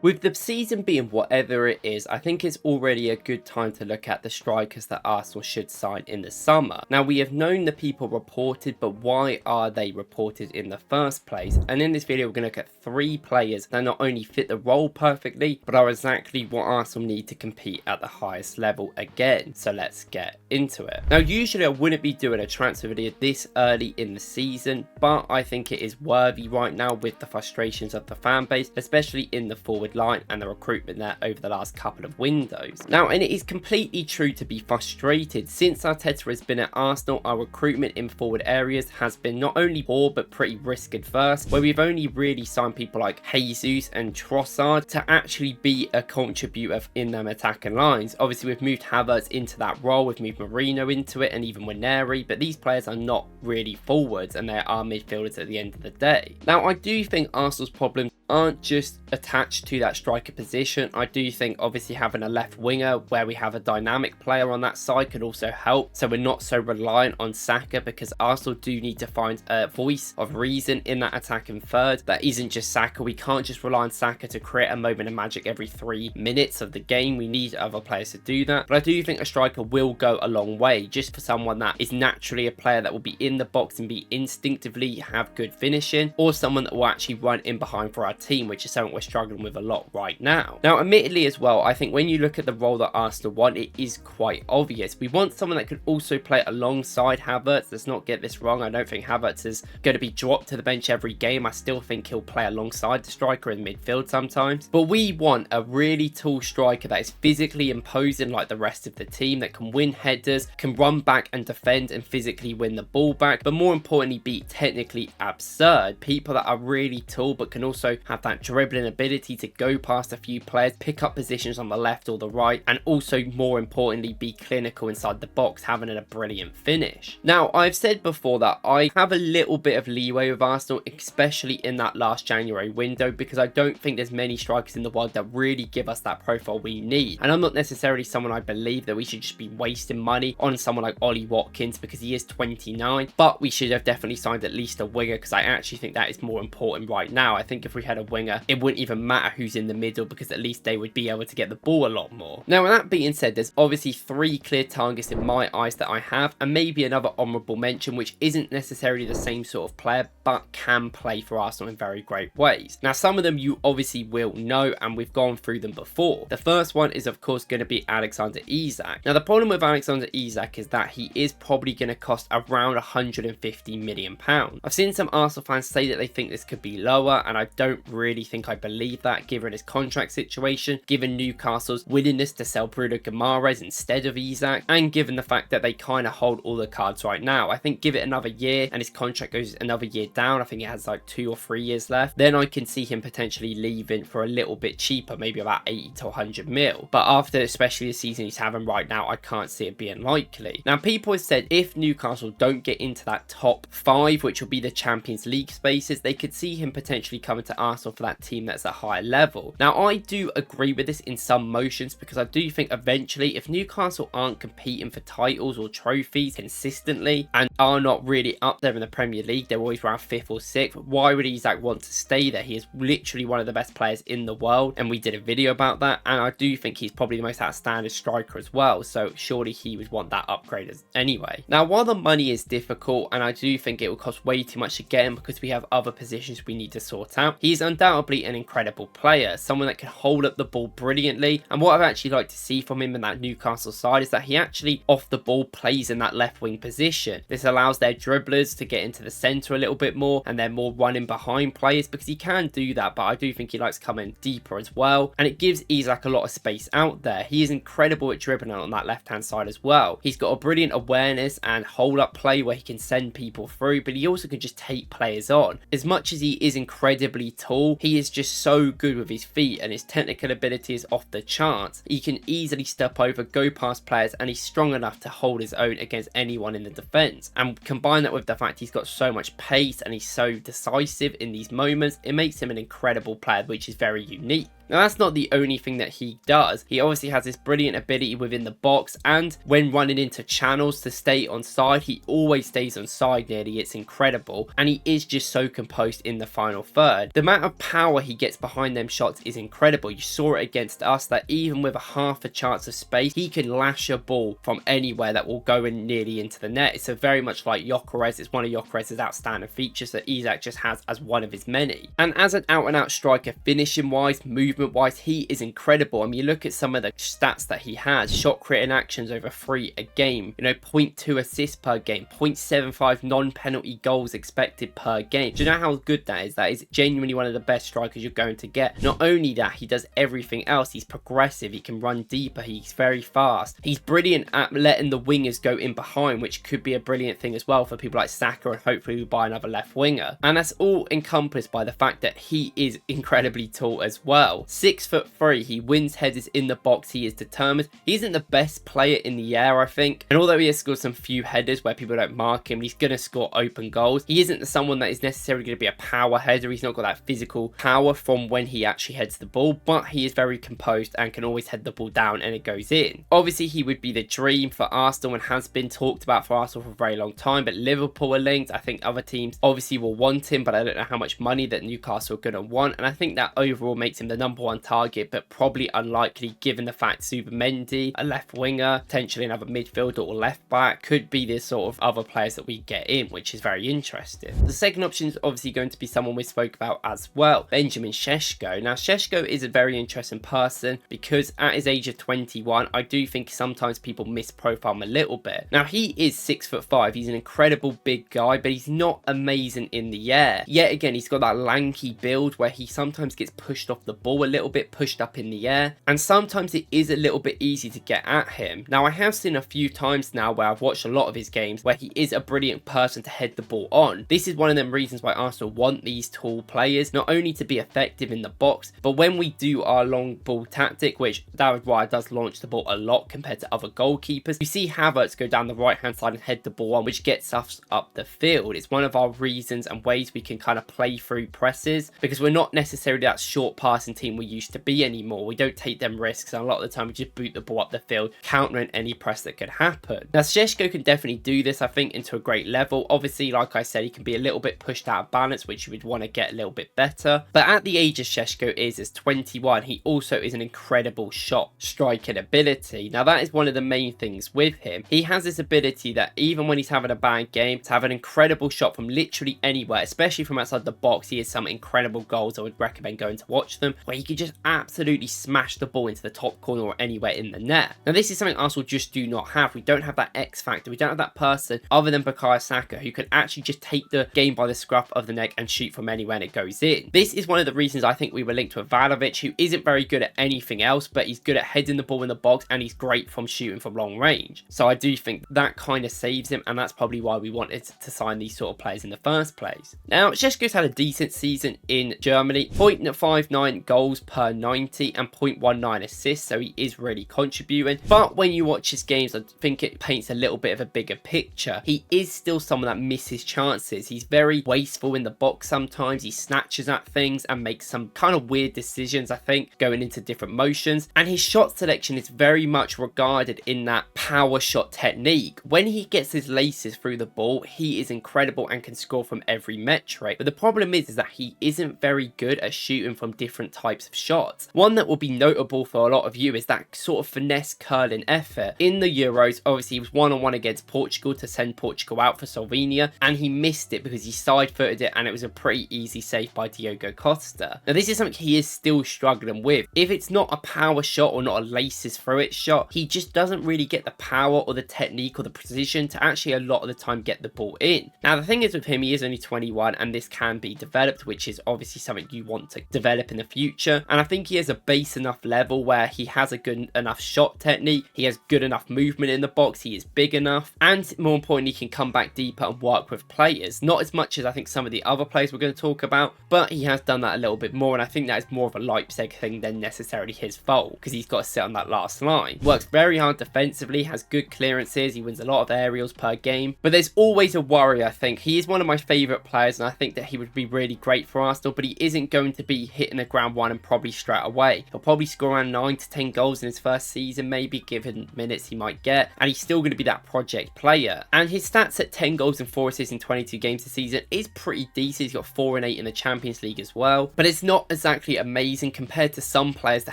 With the season being whatever it is, I think it's already a good time to look at the strikers that Arsenal should sign in the summer. Now, we have known the people reported, but why are they reported in the first place? And in this video, we're going to look at 3 players that not only fit the role perfectly, but are exactly what Arsenal need to compete at the highest level again. So let's get into it. Now, usually I wouldn't be doing a transfer video this early in the season, but I think it is worthy right now with the frustrations of the fan base, especially in the forward line and the recruitment there over the last couple of windows. Now, and it is completely true to be frustrated. Since Arteta has been at Arsenal, our recruitment in forward areas has been not only poor but pretty risk adverse, where we've only really signed people like Jesus and Trossard to actually be a contributor in them attacking lines. Obviously, we've moved Havertz into that role, we've moved Marino into it, and even Waneri, but these players are not really forwards and they are midfielders at the end of the day. Now, I do think Arsenal's problems aren't just attached to that striker position. I do think obviously having a left winger where we have a dynamic player on that side could also help, so we're not so reliant on Saka, because Arsenal do need to find a voice of reason in that attacking third that isn't just Saka. We can't just rely on Saka to create a moment of magic every 3 minutes of the game. We need other players to do that, but I do think a striker will go a long way, just for someone that is naturally a player that will be in the box and be instinctively have good finishing, or someone that will actually run in behind for our team, which is something we're struggling with a lot right now. Now, admittedly as well, I think when you look at the role that Arsenal want, it is quite obvious. We want someone that could also play alongside Havertz. Let's not get this wrong. I don't think Havertz is going to be dropped to the bench every game. I still think he'll play alongside the striker in midfield sometimes. But we want a really tall striker that is physically imposing like the rest of the team, that can win headers, can run back and defend and physically win the ball back, but more importantly be technically absurd. People that are really tall but can also have that dribbling ability to go past a few players, pick up positions on the left or the right, and also more importantly be clinical inside the box, having a brilliant finish. Now, I've said before that I have a little bit of leeway with Arsenal, especially in that last January window, because I don't think there's many strikers in the world that really give us that profile we need. And I'm not necessarily someone I believe that we should just be wasting money on someone like Ollie Watkins, because he is 29, but we should have definitely signed at least a winger, because I actually think that is more important right now. I think if we had a winger, it wouldn't even matter who's in the middle, because at least they would be able to get the ball a lot more. Now, with that being said, there's obviously 3 clear targets in my eyes that I have, and maybe another honourable mention which isn't necessarily the same sort of player but can play for Arsenal in very great ways. Now, some of them you obviously will know, and we've gone through them before. The first one is of course going to be Alexander Isak. Now, the problem with Alexander Isak is that he is probably going to cost around £150 million. I've seen some Arsenal fans say that they think this could be lower, and I don't really think I believe that, given his contract situation, given Newcastle's willingness to sell Bruno Guimaraes instead of Isak, and given the fact that they kind of hold all the cards right now. I think give it another year and his contract goes another year down. I think it has like 2 or 3 years left. Then I can see him potentially leaving for a little bit cheaper, maybe about 80 to 100 mil. But after especially the season he's having right now, I can't see it being likely. Now, people have said if Newcastle don't get into that top 5, which will be the Champions League spaces, they could see him potentially coming to Arsenal for that team that's a higher level. Now, I do agree with this in some motions, because I do think eventually if Newcastle aren't competing for titles or trophies consistently and are not really up there in the Premier League, they're always around 5th or 6th, why would Isak want to stay there? He is literally one of the best players in the world, and we did a video about that, and I do think he's probably the most outstanding striker as well, so surely he would want that upgrade anyway. Now, while the money is difficult, and I do think it will cost way too much to get him because we have other positions we need to sort out, he's undoubtedly an incredible player, someone that can hold up the ball brilliantly. And what I've actually liked to see from him in that Newcastle side is that he actually off the ball plays in that left wing position. This allows their dribblers to get into the centre a little bit more, and they're more running behind players, because he can do that, but I do think he likes coming deeper as well, and it gives Isak a lot of space out there. He is incredible at dribbling on that left hand side as well. He's got a brilliant awareness and hold up play where he can send people through, but he also can just take players on. As much as he is incredibly tall, he is just so good with his feet, and his technical ability is off the charts. He can easily step over, go past players, and he's strong enough to hold his own against anyone in the defence. And combine that with the fact he's got so much pace and he's so decisive in these moments, it makes him an incredible player, which is very unique. Now that's not the only thing that he does. He obviously has this brilliant ability within the box, and when running into channels to stay on side, he always stays on side nearly. It's incredible, and he is just so composed in the final third. The amount of power he gets behind them shots is incredible. You saw it against us that even with a half a chance of space, he can lash a ball from anywhere that will go in nearly into the net. It's a very much like Woklz. It's one of Woklz's outstanding features that Isak just has as one of his many. And as an out and out striker, finishing wise, movement wise, he is incredible. I mean, you look at some of the stats that he has: shot creating actions over 3 a game, 0.2 assists per game, 0.75 non-penalty goals expected per game. Do you know how good that is? That is genuinely one of the best strikers you're going to get. Not only that, he does everything else. He's progressive, he can run deeper, he's very fast, he's brilliant at letting the wingers go in behind, which could be a brilliant thing as well for people like Sesko, and hopefully we buy another left winger. And that's all encompassed by the fact that he is incredibly tall as well. 6'3", he wins headers in the box, he is determined. He isn't the best player in the air, I think, and although he has scored some few headers where people don't mark him, he's going to score open goals. He isn't someone that is necessarily going to be a power header. He's not got that physical power from when he actually heads the ball, but he is very composed and can always head the ball down and it goes in. Obviously, he would be the dream for Arsenal and has been talked about for Arsenal for a very long time, but Liverpool are linked. I think other teams obviously will want him, but I don't know how much money that Newcastle are going to want, and I think that overall makes him the #1 target, but probably unlikely given the fact Zubimendi, a left winger, potentially another midfielder or left back, could be the sort of other players that we get in, which is very interesting. The second option is obviously going to be someone we spoke about as well, Benjamin Sesko. Now, Sesko is a very interesting person because at his age of 21, I do think sometimes people misprofile him a little bit. Now, he is 6'5", he's an incredible big guy, but he's not amazing in the air. Yet again, he's got that lanky build where he sometimes gets pushed off the ball a little bit, pushed up in the air, and sometimes it is a little bit easy to get at him. Now, I have seen a few times now where I've watched a lot of his games where he is a brilliant person to head the ball on. This is one of them reasons why Arsenal want these tall players, not only to be effective in the box, but when we do our long ball tactic, which David Raya does launch the ball a lot compared to other goalkeepers, you see Havertz go down the right hand side and head the ball on, which gets us up the field. It's one of our reasons and ways we can kind of play through presses, because we're not necessarily that short passing team we used to be anymore. We don't take them risks, and a lot of the time we just boot the ball up the field, countering any press that could happen. Now, Sesko can definitely do this, I think, into a great level. Obviously, like I said, he can be a little bit pushed out of balance, which you would want to get a little bit better. But at the age of Sesko is 21, he also is an incredible shot striking ability. Now, that is one of the main things with him. He has this ability that even when he's having a bad game, to have an incredible shot from literally anywhere, especially from outside the box. He has some incredible goals. I would recommend going to watch them, where he could just absolutely smash the ball into the top corner or anywhere in the net. Now, this is something Arsenal just do not have. We don't have that X factor. We don't have that person other than Bukayo Saka who can actually just take the game by the scruff of the neck and shoot from anywhere and it goes in. This is one of the reasons I think we were linked with Vlahovic, who isn't very good at anything else, but he's good at heading the ball in the box and he's great from shooting from long range. So I do think that kind of saves him, and that's probably why we wanted to sign these sort of players in the first place. Now, Sesko's had a decent season in Germany, 0.59 goals per 90 and 0.19 assists, so he is really contributing. But when you watch his games, I think it paints a little bit of a bigger picture. He is still someone that misses chances. He's very wasteful in the box sometimes. He snatches at things and makes some kind of weird decisions, I think, going into different motions. And his shot selection is very much regarded in that power shot technique. When he gets his laces through the ball, he is incredible and can score from every metric. But the problem is that he isn't very good at shooting from different types of shots. One that will be notable for a lot of you is that sort of finesse curling effort. In the Euros, obviously he was one-on-one against Portugal to send Portugal out for Slovenia, and he missed it because he side-footed it and it was a pretty easy save by Diogo Costa. Now, this is something he is still struggling with. If it's not a power shot or not a laces through it shot, he just doesn't really get the power or the technique or the precision to actually a lot of the time get the ball in. Now, the thing is with him, he is only 21 and this can be developed, which is obviously something you want to develop in the future. And I think he has a base enough level where he has a good enough shot technique, he has good enough movement in the box, he is big enough, and more importantly, he can come back deeper and work with players. Not as much as I think some of the other players we're going to talk about, but he has done that a little bit more, and I think that is more of a Leipzig thing than necessarily his fault, because he's got to sit on that last line. Works very hard defensively, has good clearances, he wins a lot of aerials per game, but there's always a worry, I think. He is one of my favourite players, and I think that he would be really great for Arsenal, but he isn't going to be hitting the ground 1 time probably straight away. He'll probably score around 9 to 10 goals in his first season, maybe, given minutes he might get, and he's still going to be that project player. And his stats at 10 goals and 4 assists in 22 games this season is pretty decent. He's got 4 and 8 in the Champions League as well, but it's not exactly amazing compared to some players that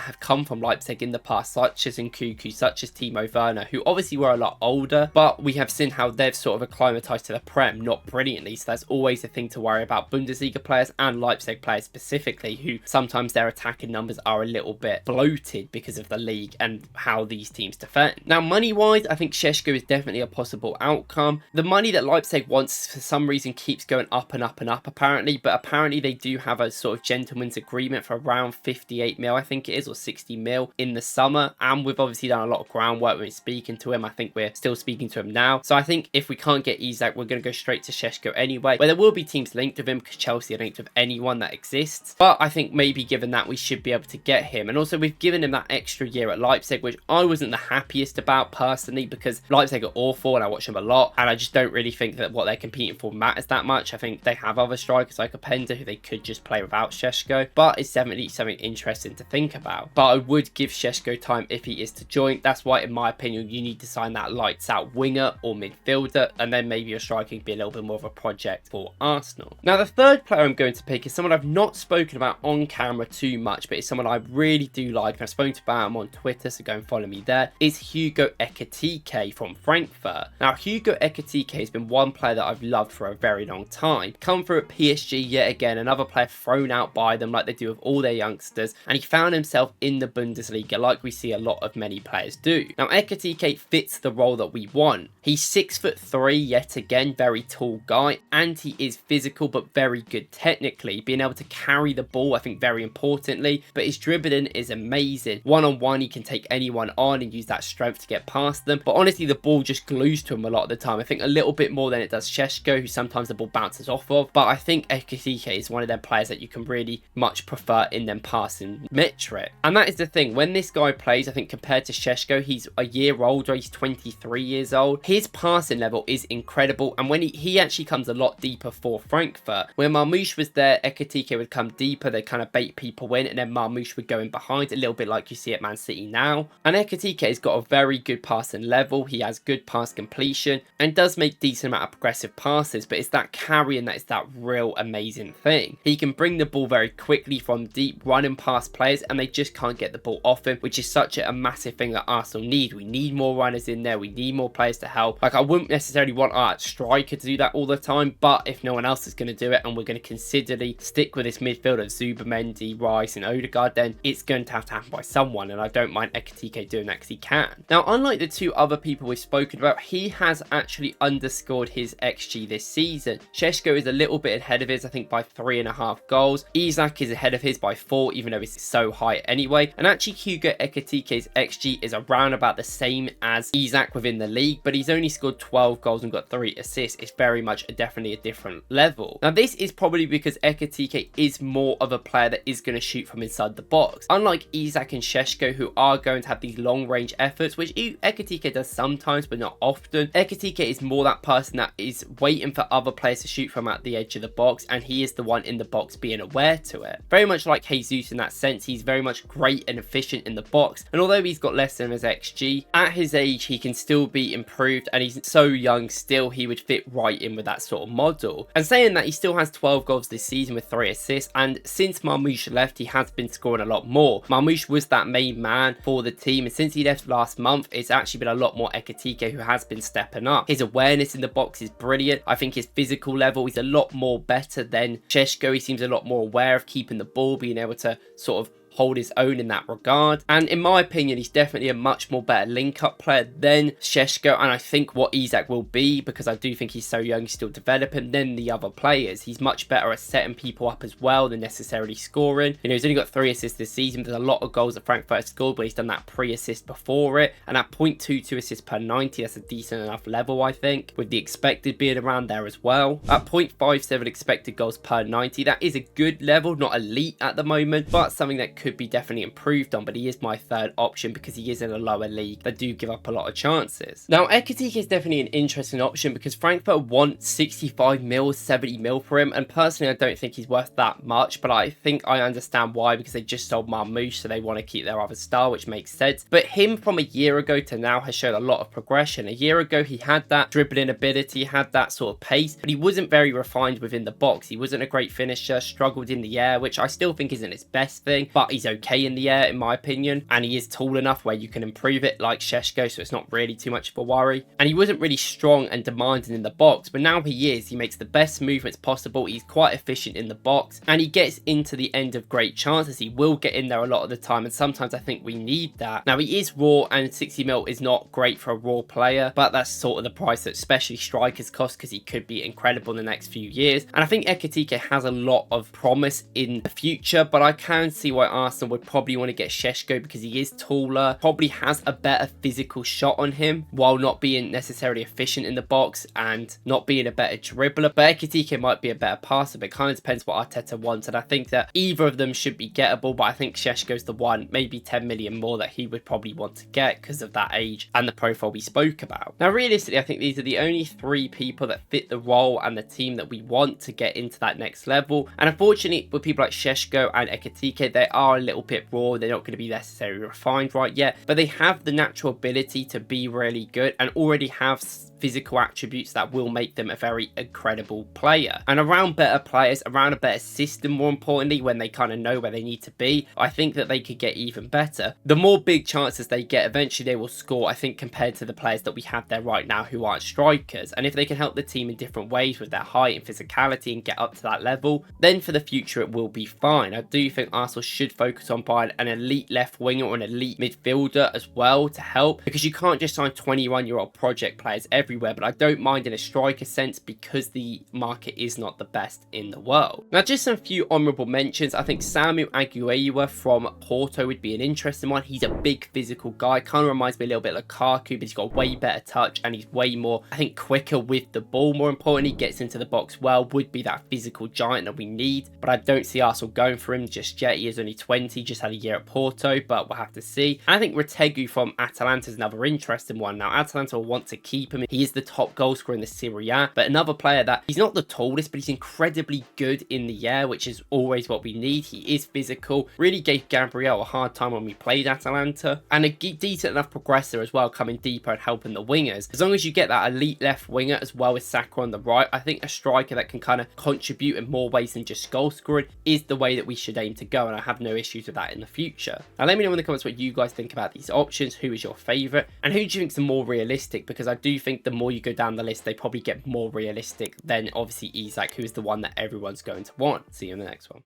have come from Leipzig in the past, such as Hugo, such as Timo Werner, who obviously were a lot older, but we have seen how they've sort of acclimatized to the Prem, not brilliantly, so that's always a thing to worry about Bundesliga players and Leipzig players specifically, who sometimes their attacking numbers are a little bit bloated because of the league and how these teams defend. Now, money-wise, I think Sesko is definitely a possible outcome. The money that Leipzig wants for some reason keeps going up and up and up apparently, but apparently they do have a sort of gentleman's agreement for around 58 mil, I think it is, or 60 mil in the summer, and we've obviously done a lot of groundwork when speaking to him. I think we're still speaking to him now, so I think if we can't get Isak, we're going to go straight to Sesko anyway, where there will be teams linked with him because Chelsea are linked with anyone that exists, but I think maybe given that we should be able to get him. And also we've given him that extra year at Leipzig, which I wasn't the happiest about personally, because Leipzig are awful and I watch them a lot, and I just don't really think that what they're competing for matters that much. I think they have other strikers like Openda who they could just play without Sesko, but it's definitely something interesting to think about. But I would give Sesko time if he is to join. That's why, in my opinion, you need to sign that lights out winger or midfielder, and then maybe your striking can be a little bit more of a project for Arsenal. Now, the third player I'm going to pick is someone I've not spoken about on camera too much, but it's someone I really do like, and I've spoken about him on Twitter, so go and follow me there. Is Hugo Ekitike from Frankfurt. Now, Hugo Ekitike has been one player that I've loved for a very long time. Come through at PSG yet again, another player thrown out by them like they do with all their youngsters, and he found himself in the Bundesliga like we see a lot of many players do. Now, Ekitike fits the role that we want. He's 6'3", yet again, very tall guy, and he is physical but very good technically, being able to carry the ball, I think, very importantly, but his dribbling is amazing. One-on-one, he can take anyone on and use that strength to get past them, but honestly, the ball just glues to him a lot of the time. I think a little bit more than it does Sesko, who sometimes the ball bounces off of, but I think Ekitike is one of them players that you can really much prefer in them passing metric. And that is the thing, when this guy plays, I think compared to Sesko, he's a year older, he's 23 years old. His passing level is incredible, and when he actually comes a lot deeper for Frankfurt. When Marmoush was there, Ekitike would come deeper, they kind of bait people in, and then Marmoush would go in behind, a little bit like you see at Man City now. And Ekitike has got a very good passing level, he has good pass completion, and does make decent amount of progressive passes, but it's that carrying that is that real amazing thing. He can bring the ball very quickly from deep, running past players, and they just can't get the ball off him, which is such a massive thing that Arsenal need. We need more runners in there, we need more players to help. Like, I wouldn't necessarily want our striker to do that all the time, but if no one else is going to do it, and we're going to considerably stick with this midfield of Zubimendi, Rice and Odegaard, then it's going to happen by someone, and I don't mind Ekitike doing that because he can. Now, unlike the two other people we've spoken about, he has actually underscored his XG this season. Sesko is a little bit ahead of his, I think by 3.5 goals. Isak is ahead of his by 4, even though it's so high anyway. And actually, Hugo Ekitike's XG is around about the same as Isak within the league, but he's only scored 12 goals and got 3 assists. It's very much definitely a different level. Now, this is probably because Ekitike is more of a player that is going to shoot from inside the box. Unlike Isak and Sesko, who are going to have these long range efforts, which Ekitike does sometimes, but not often. Ekitike is more that person that is waiting for other players to shoot from at the edge of the box, and he is the one in the box being aware to it. Very much like Jesus in that sense, he's very much great and efficient in the box, and although he's got less than his XG, at his age he can still be improved, and he's so young still, he would fit right in with that sort of model. And saying that, he still has 12 goals this season with 3 assists, and since Marmoush left, he has been scoring a lot more. Marmoush was that main man for the team, and since he left last month, it's actually been a lot more Ekitike who has been stepping up. His awareness in the box is brilliant. I think his physical level is a lot more better than Sesko. He seems a lot more aware of keeping the ball, being able to sort of hold his own in that regard, and in my opinion, he's definitely a much more better link-up player than Sesko, and I think what Isak will be, because I do think he's so young, he's still developing, than the other players. He's much better at setting people up as well than necessarily scoring. You know, he's only got 3 assists this season, but there's a lot of goals that Frankfurt has scored, but he's done that pre-assist before it, and at 0.22 assists per 90, that's a decent enough level, I think, with the expected being around there as well. At 0.57 expected goals per 90, that is a good level, not elite at the moment, but something that could could be definitely improved on, but he is my third option because he is in a lower league that do give up a lot of chances. Now, Ekitike is definitely an interesting option because Frankfurt want 65 mil, 70 mil for him, and personally I don't think he's worth that much, but I think I understand why, because they just sold Marmoush, so they want to keep their other star, which makes sense. But him from a year ago to now has shown a lot of progression. A year ago he had that dribbling ability, had that sort of pace, but he wasn't very refined within the box. He wasn't a great finisher, struggled in the air, which I still think isn't his best thing, but he's okay in the air in my opinion, and he is tall enough where you can improve it like Sesko, so it's not really too much of a worry. And he wasn't really strong and demanding in the box, but now he is. He makes the best movements possible, he's quite efficient in the box, and he gets into the end of great chances. He will get in there a lot of the time, and sometimes I think we need that. Now, he is raw, and 60 mil is not great for a raw player, but that's sort of the price that especially strikers cost, because he could be incredible in the next few years. And I think Ekitike has a lot of promise in the future, but I can see why Arsenal would probably want to get Sesko because he is taller, probably has a better physical shot on him while not being necessarily efficient in the box and not being a better dribbler. But Ekitike might be a better passer, but it kind of depends what Arteta wants, and I think that either of them should be gettable, but I think Sesko's the one, maybe 10 million more, that he would probably want to get because of that age and the profile we spoke about. Now, realistically, I think these are the only three people that fit the role and the team that we want to get into that next level. And unfortunately, with people like Sesko and Ekitike, they are a little bit raw. They're not going to be necessarily refined right yet, but they have the natural ability to be really good and already have physical attributes that will make them a very incredible player. And around better players, around a better system, more importantly, when they kind of know where they need to be, I think that they could get even better. The more big chances they get, eventually they will score, I think, compared to the players that we have there right now who aren't strikers. And if they can help the team in different ways with their height and physicality and get up to that level, then for the future it will be fine. I do think Arsenal should focus on buying an elite left winger or an elite midfielder as well to help, because you can't just sign 21-year-old project players everywhere, but I don't mind in a striker sense because the market is not the best in the world. Now, just some few honourable mentions. I think Samuel Aguilera from Porto would be an interesting one. He's a big physical guy, kind of reminds me a little bit like Lukaku, but he's got way better touch and he's way more, I think, quicker with the ball. More importantly, gets into the box well, would be that physical giant that we need, but I don't see Arsenal going for him just yet. He is only 20, just had a year at Porto, but we'll have to see. And I think Retegu from Atalanta is another interesting one. Now, Atalanta will want to keep him. He is the top goal scorer in the Serie A, but another player that he's not the tallest, but he's incredibly good in the air, which is always what we need. He is physical, really gave Gabriel a hard time when we played Atalanta, and a decent enough progressor as well, coming deeper and helping the wingers. As long as you get that elite left winger as well as Saka on the right, I think a striker that can kind of contribute in more ways than just goal scoring is the way that we should aim to go, and I have no issues with that in the future. Now, let me know in the comments what you guys think about these options. Who is your favourite, and who do you think is the more realistic? Because I do think the more you go down the list, they probably get more realistic than obviously Isak, who is the one that everyone's going to want. See you in the next one.